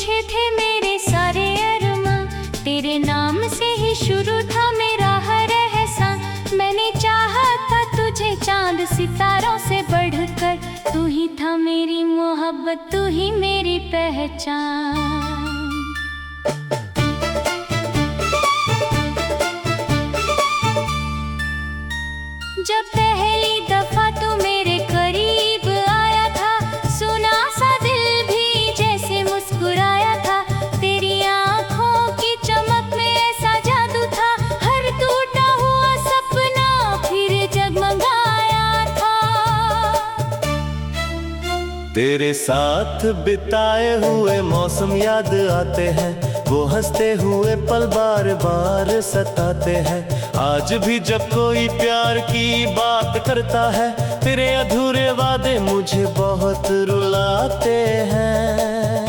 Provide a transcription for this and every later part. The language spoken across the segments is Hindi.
पीछे थे मेरे सारे अरमां, तेरे नाम से ही शुरू था मेरा हर एहसां। मैंने चाहा था तुझे चांद सितारों से बढ़कर, तू ही था मेरी मोहब्बत, तू ही मेरी पहचान। जब पहली दफा तू मेरे करीब आया था, सुना सा दिल भी जैसे मुस्कुराया था। तेरी आंखों की चमक में ऐसा जादू था, हर टूटा हुआ सपना फिर जगमगाया था। तेरे साथ बिताए हुए मौसम याद आते हैं, वो हंसते हुए पल बार बार सताते हैं। आज भी जब कोई प्यार की बात करता है, तेरे अधूरे वादे मुझे बहुत रुलाते हैं।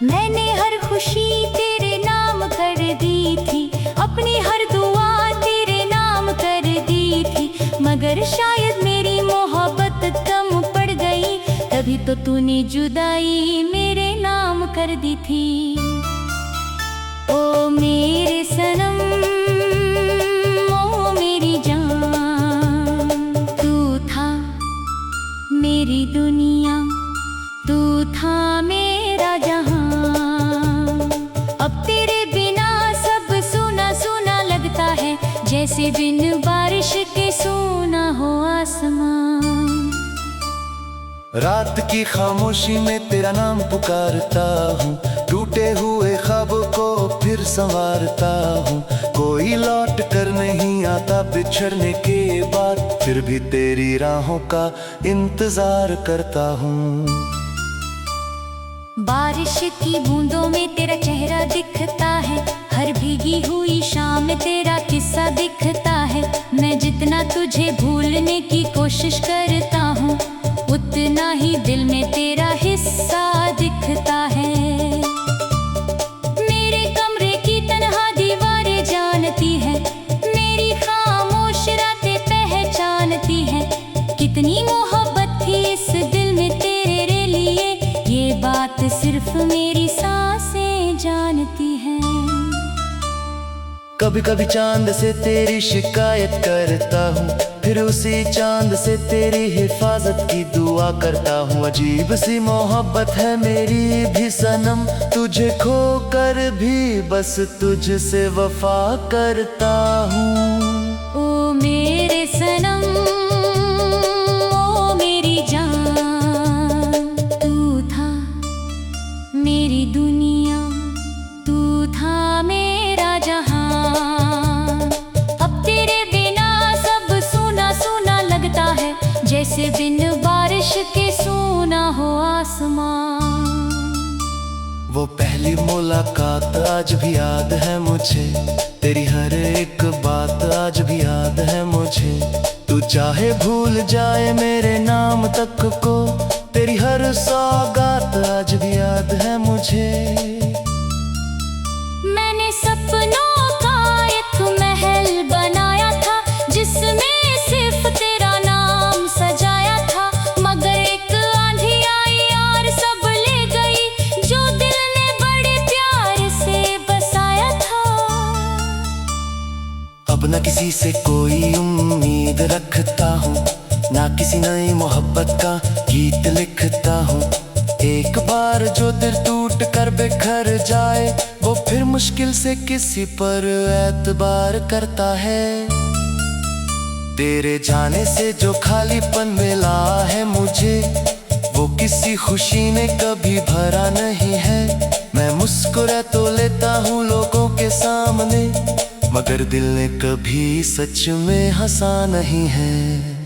मैंने हर खुशी तेरे नाम कर दी थी, अपनी हर दुआ तेरे नाम कर दी थी। मगर शायद मेरी मोहब्बत कम पड़ गई, तभी तो तूने जुदाई मेरे नाम कर दी थी। ओ मेरे सनम, ओ मेरी जान, तू था मेरी दुनिया, तू था मेरा जहां। अब तेरे बिना सब सूना सूना लगता है, जैसे बिन बारिश के सूना हो आसमां। रात की खामोशी में तेरा नाम पुकारता हूँ, टूटे हुए ख्वाबों को फिर संवारता हूँ। कोई लौट कर नहीं आता बिछड़ने के बाद, फिर भी तेरी राहों का इंतजार करता हूँ। बारिश की बूंदों में तेरा चेहरा दिखता है, हर भीगी हुई शाम में तेरा किस्सा दिखता है। मैं जितना तुझे भूलने की कोशिश करता हूँ, उतना ही दिल में तेरा हिस्सा दिखता है। मेरे कमरे की तन्हा दीवारें जानती है, मेरी खामोश रातें पहचानती है। कितनी मोहब्बत थी इस दिल में तेरे लिए, ये बात सिर्फ मेरी सांसें जानती हैं। कभी कभी चांद से तेरी शिकायत करता हूँ, फिर उसी चांद से तेरी हिफाजत की दुआ करता हूँ। अजीब सी मोहब्बत है मेरी भी सनम, तुझे खोकर भी बस तुझसे वफा करता हूँ। ओ मेरे सनम, ओ मेरी जान, तू था मेरी दुनिया, तू था मेरा जहां। अब तेरे बिना सब सूना सूना लगता है, जैसे बिन बारिश के सूना हो आसमां। वो पहली मुलाकात आज भी याद है मुझे, तेरी हर एक बात आज भी याद है मुझे। तू चाहे भूल जाए मेरे नाम तक को, तेरी हर सौगात आज भी याद है मुझे। मैंने सपनों का एक महल बनाया था, जिसमें सिर्फ तेरा नाम सजाया था। मगर एक आंधी आई और सब ले गई, जो दिल ने बड़े प्यार से बसाया था। अब न किसी से कोई उम्मीद रखता हूँ, ना किसी नई मोहब्बत का गीत लिखता हूँ। एक बार जो दिल टूट कर बिखर जाए, वो फिर मुश्किल से किसी पर एतबार करता है। तेरे जाने से जो खालीपन मिला है मुझे, वो किसी खुशी ने कभी भरा नहीं है। मैं मुस्कुरा तो लेता हूँ लोगों के सामने, मगर दिल ने कभी सच में हंसा नहीं है।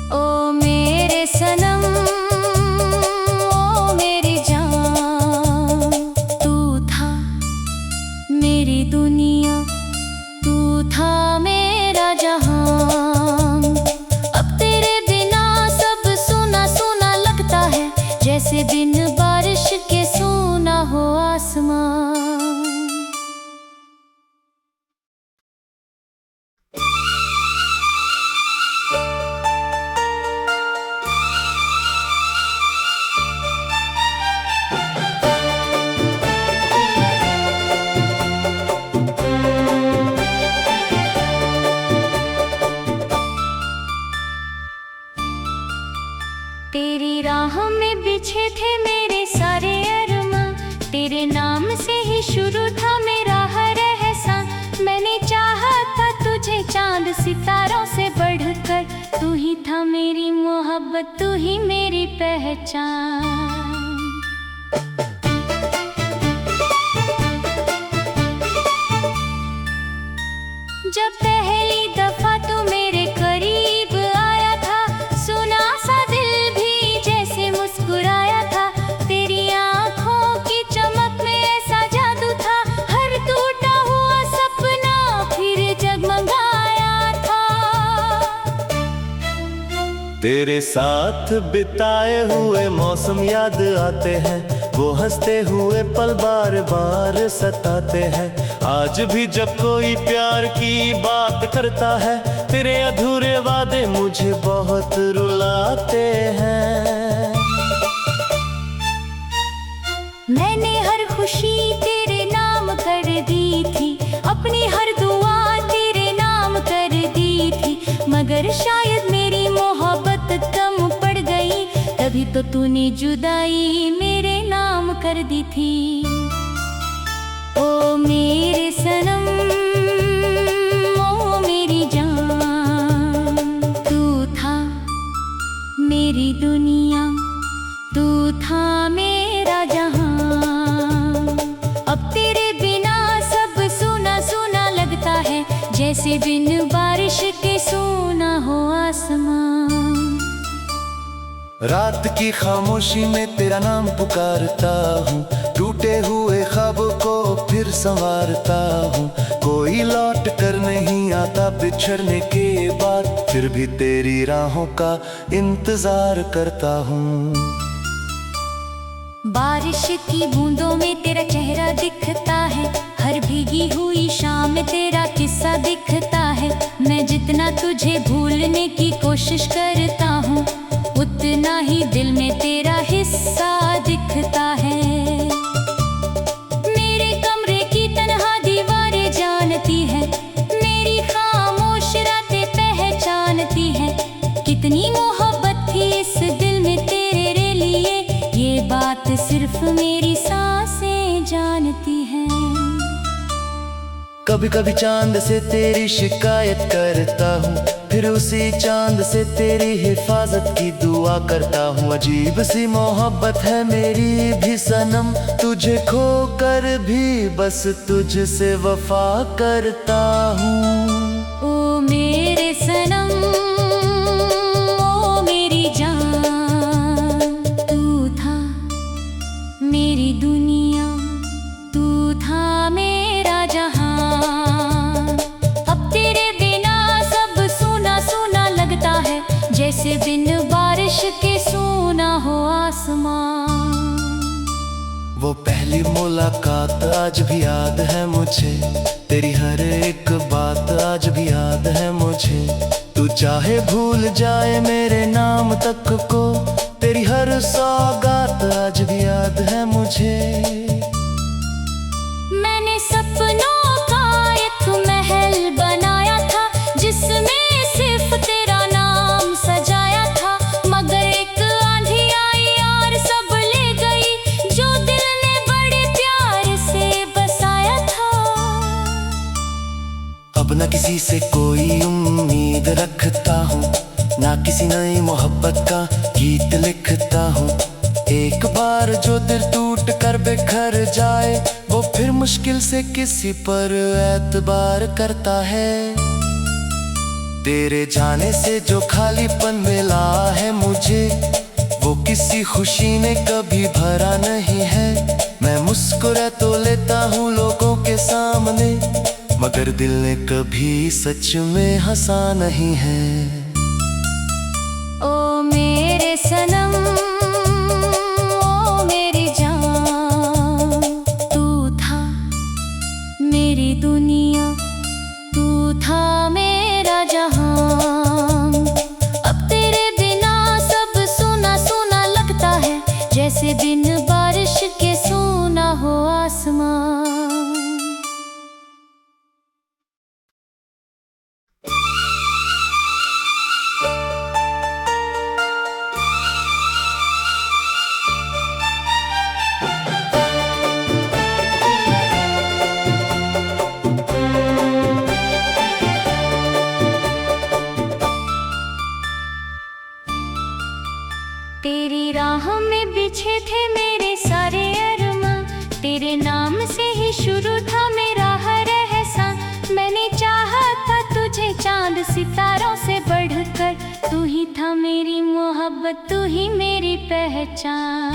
ओ मेरे सनम, ओ मेरी जान, तू था मेरी दुनिया, तू था मेरा जहां। अब तेरे बिना सब सूना सूना लगता है, जैसे बिन बारिश के सूना हो आसमां। पीछे थे मेरे सारे अरमां, तेरे नाम से ही शुरू था मेरा हर एहसां। मैंने चाहा था तुझे चांद सितारों से बढ़कर, तू ही था मेरी मोहब्बत, तू ही मेरी पहचान। जब पहली दफा तू मेरे करीब आया था, सुना सा दिल भी जैसे मुस्कुराया था। तेरी आंखों की चमक में ऐसा जादू था, हर टूटा हुआ सपना फिर जगमगाया था। तेरे साथ बिताए हुए मौसम याद आते हैं, वो हंसते हुए पल बार बार सताते हैं। आज भी जब कोई प्यार की बात करता है, तेरे अधूरे वादे मुझे बहुत रुलाते हैं। मैंने हर खुशी तेरे नाम कर दी थी, अपनी हर दुआ तेरे नाम कर दी थी। मगर शायद मेरी मोहब्बत कम पड़ गई, तभी तो तूने जुदाई मेरे नाम कर दी थी। ओ मेरे सनम, ओ मेरी जान, तू था मेरी दुनिया, तू था मेरा जहां। अब तेरे बिना सब सूना सूना लगता है, जैसे बिन बारिश के सूना हो आसमां। रात की खामोशी में तेरा नाम पुकारता हूँ, टूटे हुए ख्वाबों को फिर संवारता हूँ। कोई लौट कर नहीं आता बिछड़ने के बाद, फिर भी तेरी राहों का इंतजार करता हूँ। बारिश की बूंदों में तेरा चेहरा दिखता है, हर भीगी हुई शाम में तेरा किस्सा दिखता है। मैं जितना तुझे भूलने की कोशिश करता हूँ, उतना ही दिल में तेरा हिस्सा दिखता है। मेरे कमरे की तन्हा दीवारें जानती है, मेरी खामोश रातें पहचानती है। कितनी मोहब्बत थी इस दिल में तेरे लिए, ये बात सिर्फ मेरी सांसें जानती हैं। कभी कभी चांद से तेरी शिकायत करता हूँ, फिर उसी चांद से तेरी हिफाजत की दुआ करता हूँ। अजीब सी मोहब्बत है मेरी भी सनम, तुझे खोकर भी बस तुझसे वफा करता हूँ। ओ मेरे सनम, ओ मेरी जान, तू था मेरी दुनिया, तू था मेरा जहां। अब तेरे बिना सब सूना सूना लगता है, जैसे बिन बारिश के सूना हो आसमां। वो पहली मुलाकात आज भी याद है मुझे, तेरी हर एक बात आज भी याद है मुझे। तू चाहे भूल जाए मेरे नाम तक को, तेरी हर सौगात आज भी याद है मुझे। मैंने सपनों का एक महल बनाया था, जिसमें सिर्फ तेरा नाम सजाया था। मगर एक आंधी आई और सब ले गई, जो दिल ने बड़े प्यार से बसाया था। अब न किसी से कोई उम्मीद रखता हूँ, ना किसी नई मोहब्बत का गीत लिखता हूँ। एक बार जो दिल टूट कर बिखर जाए, वो फिर मुश्किल से किसी पर एतबार करता है। तेरे जाने से जो खालीपन मिला है मुझे, वो किसी खुशी ने कभी भरा नहीं है। मैं मुस्कुरा तो लेता हूँ लोगों के सामने, मगर दिल ने कभी सच में हंसा नहीं है। ओ मेरे सनम, ओ मेरी जान, तू था मेरी दुनिया, तू था मेरा जहां। अब तेरे बिना सब सूना सूना लगता है, जैसे बिन बारिश के सूना हो आसमां। पीछे थे मेरे सारे अरमां, तेरे नाम से ही शुरू था मेरा हर एहसान। मैंने चाहा था तुझे चांद सितारों से बढ़कर, तू ही था मेरी मोहब्बत, तू ही मेरी पहचान।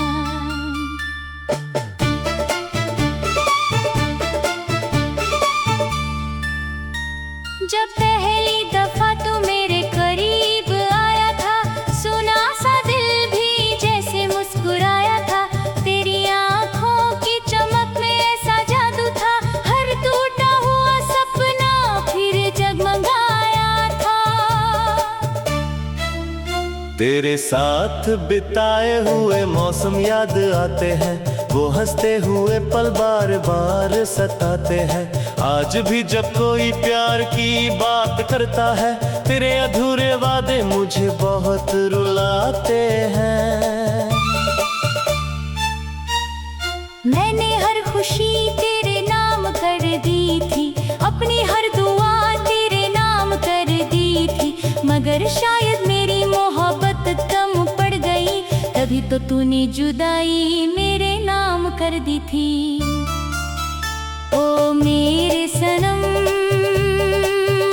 जब पहली दफा तू मेरे करीब आया था, सुना सा दिल भी जैसे मुस्कुराया था। तेरी आंखों की चमक में ऐसा जादू था, हर टूटा हुआ सपना फिर जगमगाया था। तेरे साथ बिताए हुए मौसम याद आते हैं, वो हंसते हुए पल बार बार सताते हैं। आज भी जब कोई प्यार की बात करता है, तेरे अधूरे वादे मुझे बहुत रुलाते हैं। मैंने हर खुशी तेरे नाम कर दी थी, अपनी हर दुआ तेरे नाम कर दी थी। मगर शायद मेरी मोहब्बत कम पड़ गई, तभी तो तूने जुदाई मेरे नाम कर दी थी। ओ मेरे सनम,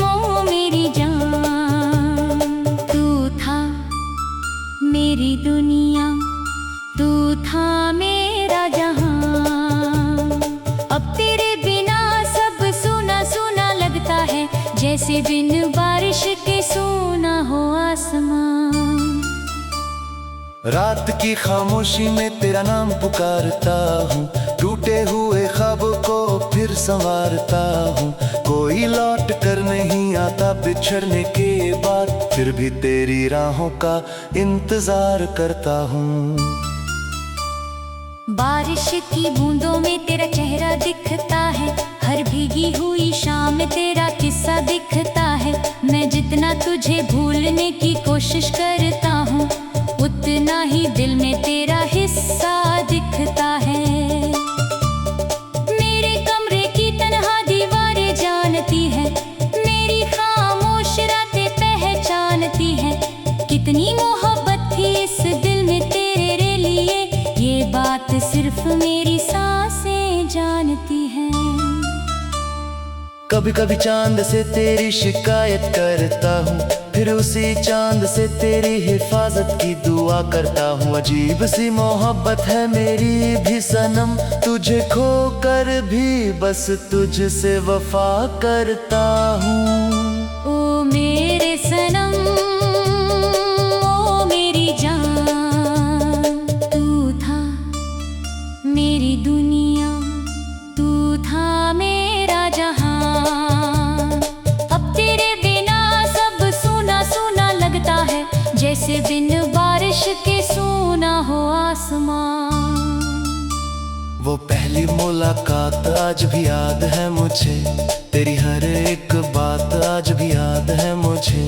ओ मेरी जान, तू था मेरी दुनिया, तू था मेरा जहां। अब तेरे बिना सब सूना सूना लगता है, जैसे बिन बारिश के सूना हो आसमां। रात की खामोशी में तेरा नाम पुकारता हूँ, टूटे हुए ख्वाबों को फिर संवारता हूँ। कोई लौट कर नहीं आता बिछड़ने के बाद, फिर भी तेरी राहों का इंतजार करता हूँ। बारिश की बूंदों में तेरा चेहरा दिखता है, हर भीगी हुई शाम में तेरा किस्सा दिखता है। मैं जितना तुझे भूलने की कोशिश करता हूँ, उतना ही दिल में तेरा हिस्सा दिखता है। मेरे कमरे की तन्हा दीवारें जानती है, मेरी खामोश रातें पहचानती है। कितनी मोहब्बत थी इस दिल में तेरे लिए, ये बात सिर्फ मेरी सांसें जानती हैं। कभी कभी चांद से तेरी शिकायत करता हूँ, फिर उसी चांद से तेरी हिफाजत की दुआ करता हूँ। अजीब सी मोहब्बत है मेरी भी सनम, तुझे खोकर भी बस तुझसे वफा करता हूँ। ओ मेरे सनम, ओ मेरी जान, तू था मेरी दुनिया, तू था मेरा जहां। अब तेरे बिना सब सूना सूना लगता है, जैसे बिन बारिश के सूना हो आसमां। वो पहली मुलाकात आज भी याद है मुझे, तेरी हर एक बात आज भी याद है मुझे।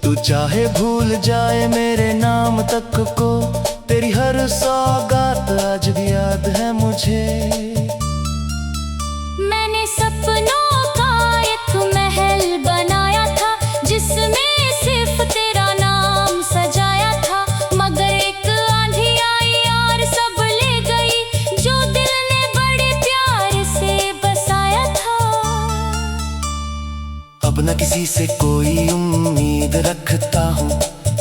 तू चाहे भूल जाए मेरे नाम तक को, तेरी हर सौगात आज भी याद है मुझे। मैंने सपनों का एक महल बनाया था, जिसमें सिर्फ तेरा नाम सजाया था। मगर एक आंधी आई और सब ले गई, जो दिल ने बड़े प्यार से बसाया था। अब न किसी से कोई उम्मीद रखता हूँ,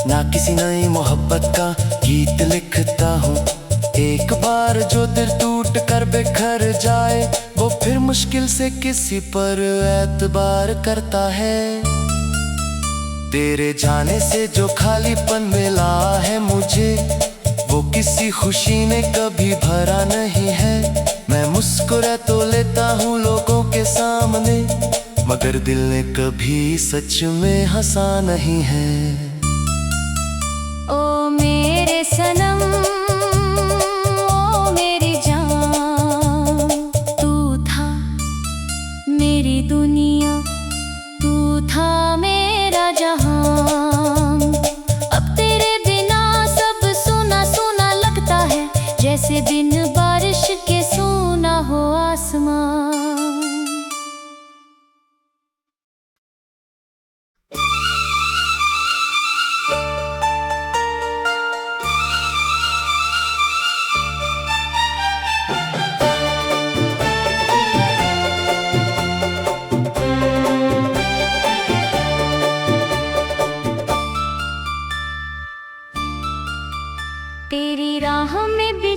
ना किसी नई मोहब्बत का गीत लिखता हूँ। एक बार जो दिल टूट कर बिखर जाए, वो फिर मुश्किल से किसी पर एतबार करता है। तेरे जाने से जो खालीपन मिला है मुझे, वो किसी खुशी ने कभी भरा नहीं है। मैं मुस्कुरा तो लेता हूँ लोगों के सामने, मगर दिल ने कभी सच में हंसा नहीं है। ओ मेरे सनम, ओ मेरी जान, तू था मेरी दुनिया, तू था मेरा जहां। अब तेरे बिना सब सूना सूना लगता है, जैसे बिन बारिश के सूना हो आसमां।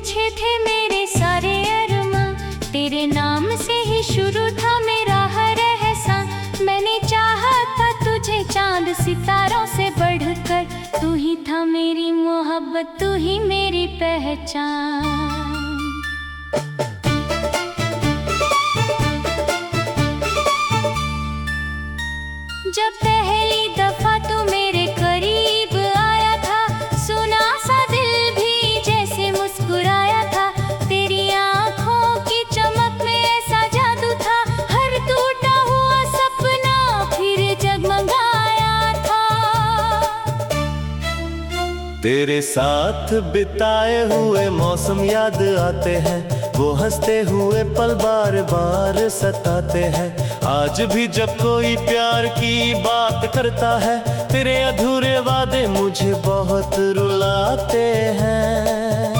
पीछे थे मेरे सारे अरमां, तेरे नाम से ही शुरू था मेरा हर एहसान। मैंने चाहा था तुझे चांद सितारों से बढ़कर, तू ही था मेरी मोहब्बत, तू ही मेरी पहचान। जब पहली दफा तू मेरे करीब आया था, सुना सा दिल भी जैसे मुस्कुराया था। तेरी आंखों की चमक में ऐसा जादू था, हर टूटा हुआ सपना फिर जगमगाया था। तेरे साथ बिताए हुए मौसम याद आते हैं, वो हंसते हुए पल बार बार सताते हैं। आज भी जब कोई प्यार की बात करता है, तेरे अधूरे वादे मुझे बहुत रुलाते हैं।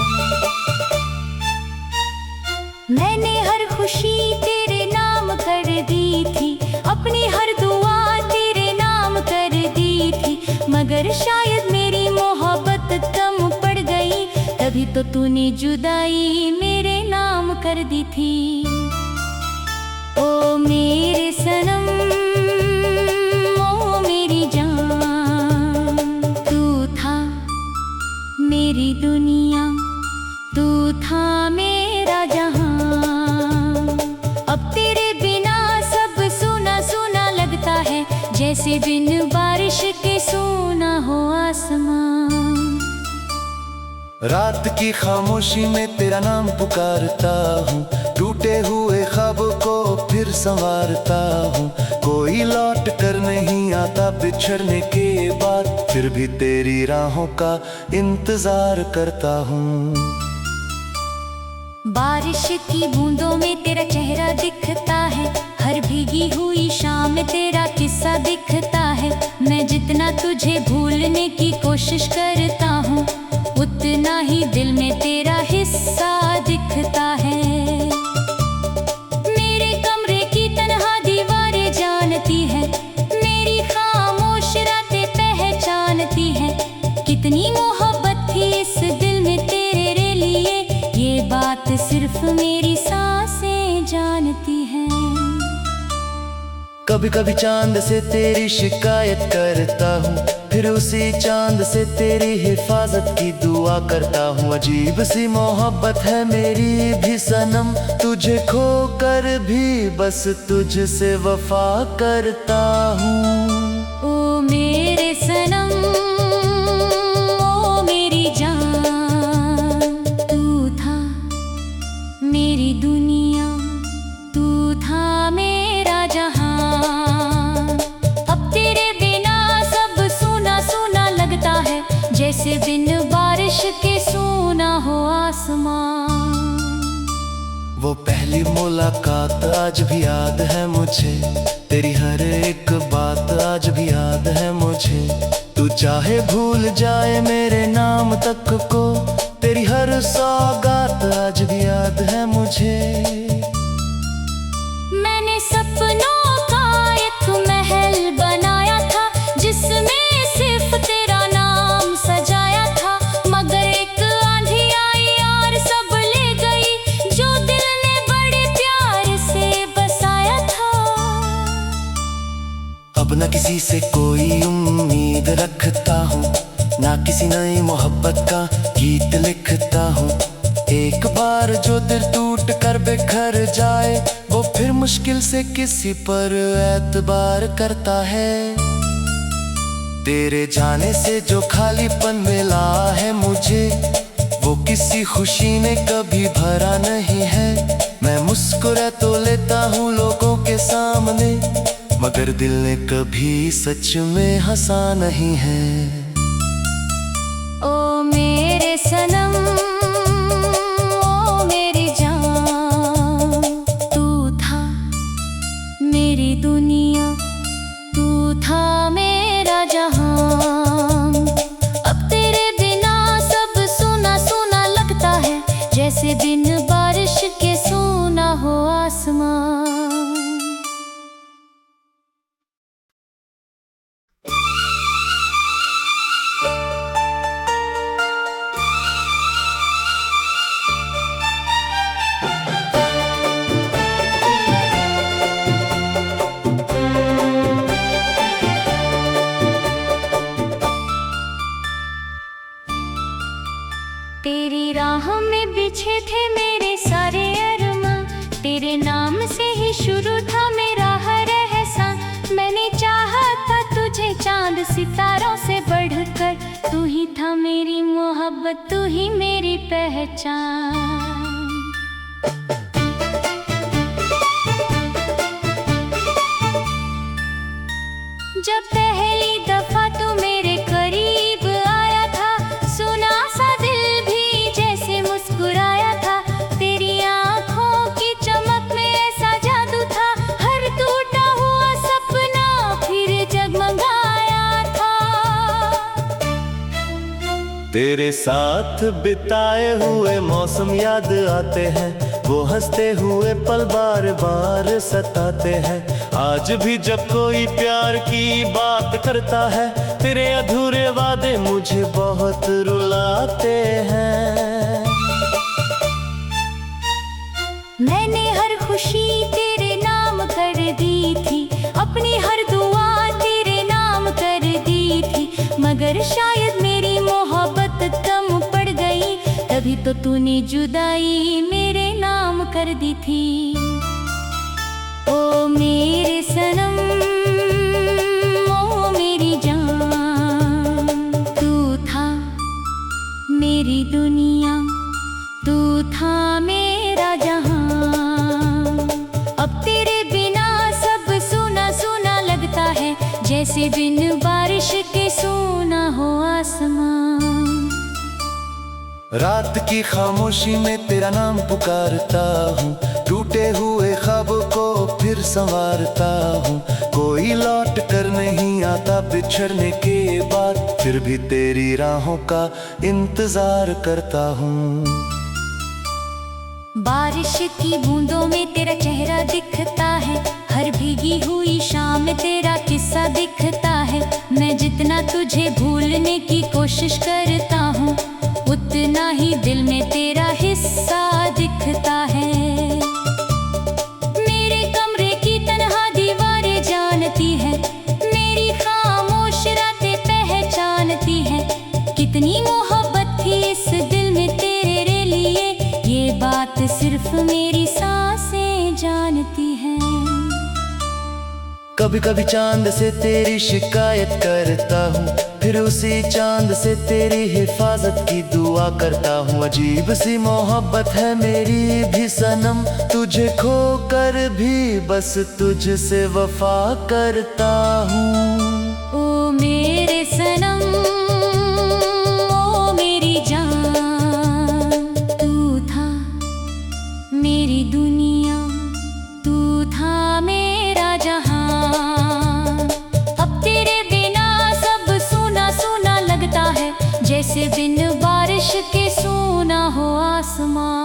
मैंने हर खुशी तेरे नाम कर दी थी, अपनी हर दुआ तेरे नाम कर दी थी। मगर शायद मेरी मोहब्बत कम पड़ गई, तभी तो तूने जुदाई मेरे नाम कर दी थी। ओ मेरे सनम, ओ मेरी जान, तू था मेरी दुनिया, तू था मेरा जहां। अब तेरे बिना सब सूना सूना लगता है, जैसे बिन बारिश के सूना हो आसमां। रात की खामोशी में तेरा नाम पुकारता हूँ, टूटे हुए ख्वाबों को फिर संवारता हूँ। कोई लौट कर नहीं आता बिछड़ने के बाद, फिर भी तेरी राहों का इंतजार करता हूँ। बारिश की बूंदों में तेरा चेहरा दिखता है, हर भीगी हुई शाम में तेरा किस्सा दिखता है। मैं जितना तुझे भूलने की कोशिश करता हूँ, उतना ही दिल में तेरा हिस्सा दिखता है। मेरे कमरे की तन्हा दीवारें जानती है, मेरी खामोश रातें पहचानती है। कितनी मोहब्बत थी इस दिल में तेरे लिए, ये बात सिर्फ मेरी सांसें जानती हैं। कभी कभी चांद से तेरी शिकायत करता हूँ, फिर उसी चांद से तेरी हिफाजत की दुआ करता हूँ। अजीब सी मोहब्बत है मेरी भी सनम, तुझे खोकर भी बस तुझसे वफा करता हूँ। ओ मेरे सनम, ओ मेरी जान, तू था मेरी दुनिया, तू था मेरा जहां। अब तेरे बिना सब सूना सूना लगता है, जैसे बिन बारिश के सूना हो आसमां। वो पहली मुलाकात आज भी याद है मुझे, तेरी हर एक बात आज भी याद है मुझे। तू चाहे भूल जाए मेरे नाम तक को, तेरी हर सौगात आज भी याद है मुझे। मैंने सपनों का एक महल बनाया था, जिसमें सिर्फ तेरा नाम सजाया था। मगर एक आंधी आई और सब ले गई, जो दिल ने बड़े प्यार से बसाया था। अब न किसी से कोई उम्मीद रखता हूँ, ना किसी नई मोहब्बत का गीत लिखता हूँ। एक बार जो दिल टूट कर बिखर जाए, वो फिर मुश्किल से किसी पर एतबार करता है। तेरे जाने से जो खालीपन मिला है मुझे, वो किसी खुशी ने कभी भरा नहीं है। मैं मुस्कुरा तो लेता हूँ लोगों के सामने, मगर दिल ने कभी सच में हंसा नहीं है। ओ मेरे सनम, ओ मेरी जान, तू था मेरी दुनिया, तू था मेरा जहां। अब तेरे बिना सब सूना सूना लगता है, जैसे बिन बारिश के सूना हो आसमां। पीछे थे मेरे सारे अरमां, तेरे नाम से ही शुरू था मेरा हर एहसान। मैंने चाहा था तुझे चांद सितारों से बढ़कर, तू ही था मेरी मोहब्बत, तू ही मेरी पहचान। जब पहली दफा तू मेरे करीब आया था, सुना सा दिल भी जैसे मुस्कुराया था। तेरी आंखों की चमक में ऐसा जादू था, हर टूटा हुआ सपना फिर जगमगाया था। तेरे साथ बिताए हुए मौसम याद आते हैं, वो हंसते हुए पल बार बार सताते हैं। आज भी जब कोई प्यार की बात करता है, तेरे अधूरे वादे मुझे बहुत रुलाते हैं। मैंने हर खुशी तेरे नाम कर दी थी, अपनी हर दुआ तेरे नाम कर दी थी। मगर शायद मेरी मोहब्बत कम पड़ गई, तभी तो तूने जुदाई मेरे नाम कर दी थी। ओ मेरे सनम, ओ मेरी जान, तू था मेरी दुनिया, तू था मेरा जहां। अब तेरे बिना सब सूना सूना लगता है, जैसे बिन बारिश के सूना हो आसमां। रात की खामोशी में तेरा नाम पुकारता हूँ, टूटे हुए ख्वाबों को फिर संवारता हूँ। कोई लौट कर नहीं आता बिछड़ने के बाद, फिर भी तेरी राहों का इंतजार करता हूँ। बारिश की बूंदों में तेरा चेहरा दिखता है, हर भीगी हुई शाम में तेरा किस्सा दिखता है। मैं जितना तुझे भूलने की कोशिश करता हूँ, उतना ही दिल में तेरा हिस्सा दिखता है। मेरे कमरे की तन्हा दीवारें जानती है, मेरी खामोश रातें पहचानती है। कितनी मोहब्बत थी इस दिल में तेरे लिए, ये बात सिर्फ मेरी सांसें जानती हैं। कभी कभी चांद से तेरी शिकायत करता हूँ, फिर उसी चांद से तेरी हिफाजत की दुआ करता हूँ। अजीब सी मोहब्बत है मेरी भी सनम, तुझे खोकर भी बस तुझसे वफा करता हूँ। ओ मेरे सनम, ओ मेरी जान, तू था मेरी दुनिया, तू था मेरा जहां। अब तेरे बिना सब सूना सूना लगता है, जैसे बिन बारिश के सूना हो आसमां।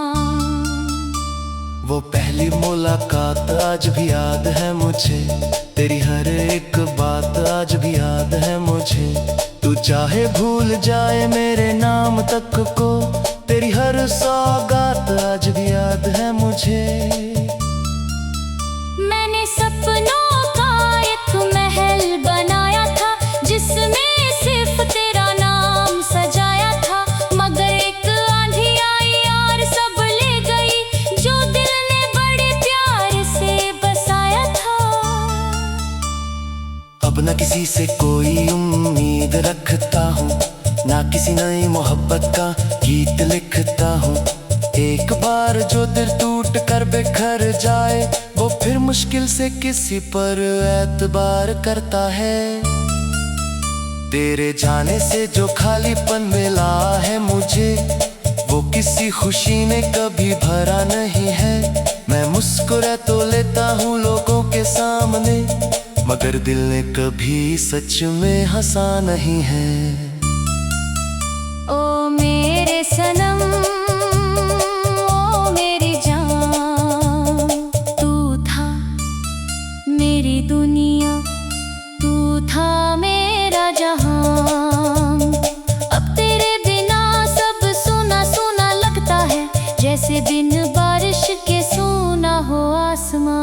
वो पहली मुलाकात आज भी याद है मुझे, तेरी हर एक बात आज भी याद है मुझे। तू चाहे भूल जाए मेरे नाम तक को, तेरी हर सौगात आज भी याद है मुझे। मैंने सपनों का एक महल बनाया था, जिसमें सिर्फ तेरा नाम सजाया था। मगर एक आंधी आई और सब ले गई, जो दिल ने बड़े प्यार से बसाया था। अब न किसी से कोई उम्मीद रखता हूँ, ना किसी नई मोहब्बत का गीत लिखता हूँ। एक बार जो दिल टूट कर बिखर जाए, वो फिर मुश्किल से किसी पर एतबार करता है। तेरे जाने से जो खालीपन मिला है मुझे, वो किसी खुशी ने कभी भरा नहीं है। मैं मुस्कुरा तो लेता हूँ लोगों के सामने, मगर दिल ने कभी सच में हंसा नहीं है। ओ मेरे सनम, ओ मेरी जान, तू था मेरी दुनिया, तू था मेरा जहां। अब तेरे बिना सब सूना सूना लगता है, जैसे बिन बारिश के सूना हो आसमां।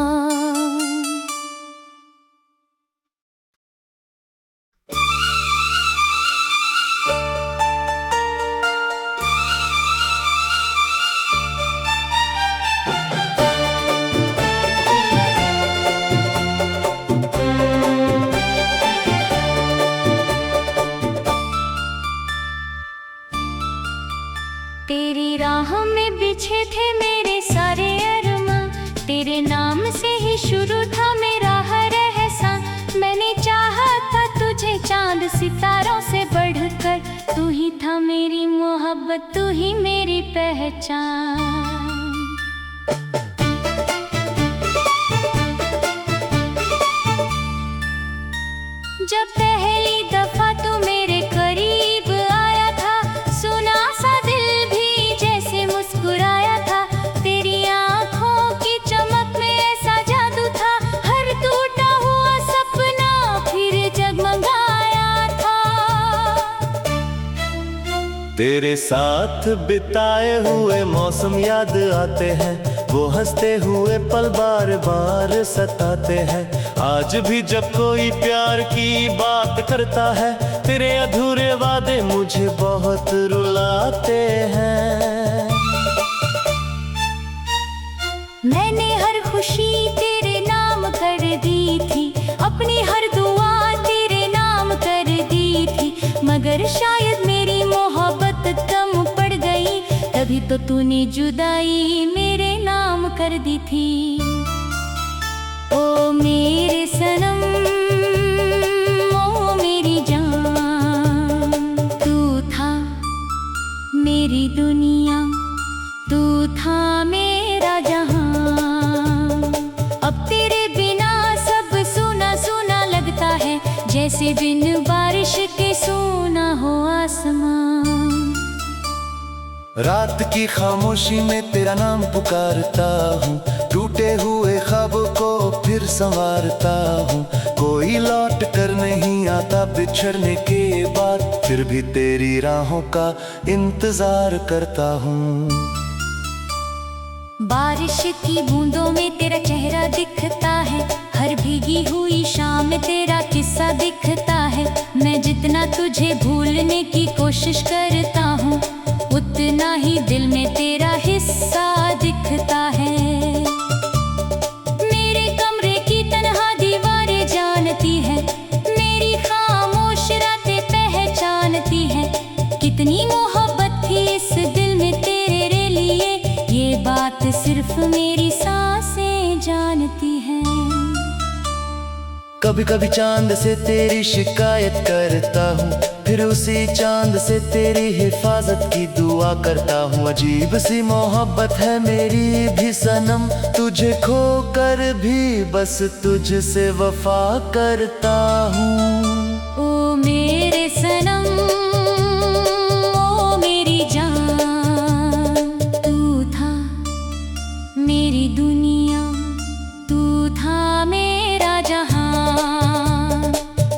थे मेरे सारे अरमां, तेरे नाम से ही शुरू था मेरा हर एहसान। मैंने चाहा था तुझे चांद सितारों से बढ़कर, तू ही था मेरी मोहब्बत, तू ही मेरी पहचान। जब पहली दफा तू मेरे करीब आया था, सुना सा दिल भी जैसे मुस्कुराया था। तेरी आंखों की चमक में ऐसा जादू था, हर टूटा हुआ सपना फिर जगमगाया था। तेरे साथ बिताए हुए मौसम याद आते हैं, वो हंसते हुए पल बार बार सताते हैं। आज भी जब कोई प्यार की बात करता है, तेरे अधूरे वादे मुझे बहुत रुलाते हैं। मैंने हर खुशी तेरे नाम कर दी थी, अपनी हर दुआ तेरे नाम कर दी थी। मगर शायद मेरी मोहब्बत कम पड़ गई, तभी तो तूने जुदाई मेरे नाम कर दी थी। ओ मेरे सनम, ओ मेरी जान, तू था मेरी दुनिया, तू था मेरा जहां। अब तेरे बिना सब सूना सूना लगता है, जैसे बिन बारिश के सूना हो आसमां। रात की खामोशी में तेरा नाम पुकारता हूँ, टूटे हुए ख्वाबों को फिर संवारता हूँ। कोई लौट कर नहीं आता बिछड़ने के बाद, फिर भी तेरी राहों का इंतजार करता हूँ। बारिश की बूंदों में तेरा चेहरा दिखता है, हर भीगी हुई शाम में तेरा किस्सा दिखता है। मैं जितना तुझे भूलने की कोशिश करता हूँ, उतना ही दिल में तेरा हिस्सा दिखता है। मेरे कमरे की तन्हा दीवारें जानती है, मेरी खामोश रातें पहचानती है। कितनी मोहब्बत थी इस दिल में तेरे लिए, ये बात सिर्फ मेरी सांसें जानती हैं। कभी कभी चांद से तेरी शिकायत करता हूँ, फिर उसी चांद से तेरी हिफाजत की दुआ करता हूँ। अजीब सी मोहब्बत है मेरी भी सनम, तुझे खोकर भी बस तुझसे वफा करता हूँ। ओ मेरे सनम, ओ मेरी जान, तू था मेरी दुनिया, तू था मेरा जहां।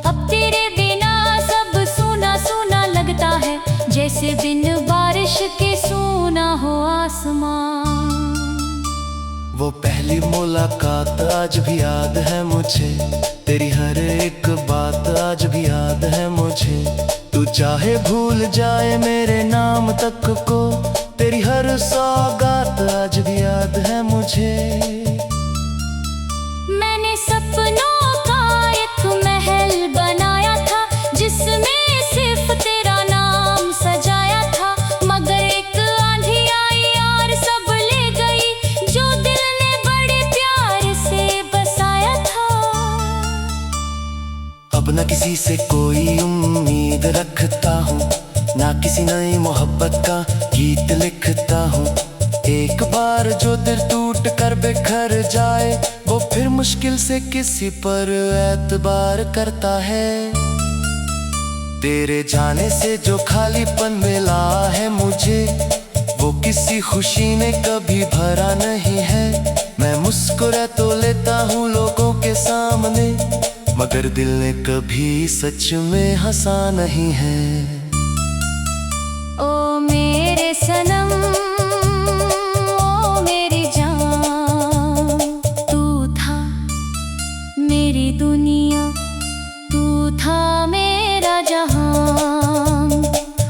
अब तेरे बिना सब सूना सूना लगता है, जैसे बिन बारिश के सूना हो आसमां। वो पहली मुलाकात आज भी याद है मुझे, तेरी हर एक बात आज भी याद है मुझे। तू चाहे भूल जाए मेरे नाम तक को, तेरी हर सौगात आज भी याद है मुझे। मैंने सपनों का एक महल बनाया था, जिसमें सिर्फ तेरा नाम सजाया था। मगर एक आंधी आई और सब ले गई, जो दिल ने बड़े प्यार से बसाया था। अब न किसी से कोई उम्मीद रखता हूँ, ना किसी नई मोहब्बत का गीत लिखता हूँ। एक बार जो दिल टूट कर बिखर जाए, वो फिर मुश्किल से किसी पर एतबार करता है। तेरे जाने से जो खालीपन मिला है मुझे, वो किसी खुशी ने कभी भरा नहीं है। मैं मुस्कुरा तो लेता हूँ लोगों के सामने, मगर दिल ने कभी सच में हंसा नहीं है। ओ मेरे सनम, ओ मेरी जान, तू था मेरी दुनिया, तू था मेरा जहां।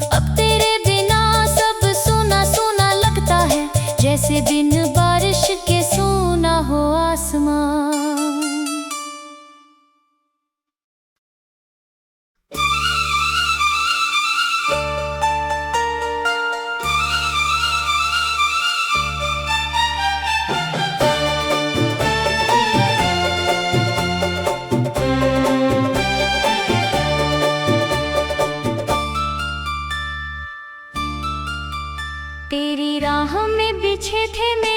अब तेरे बिना सब सूना सूना लगता है, जैसे बिन बारिश के सूना हो आसमां। पीछे थे मेरे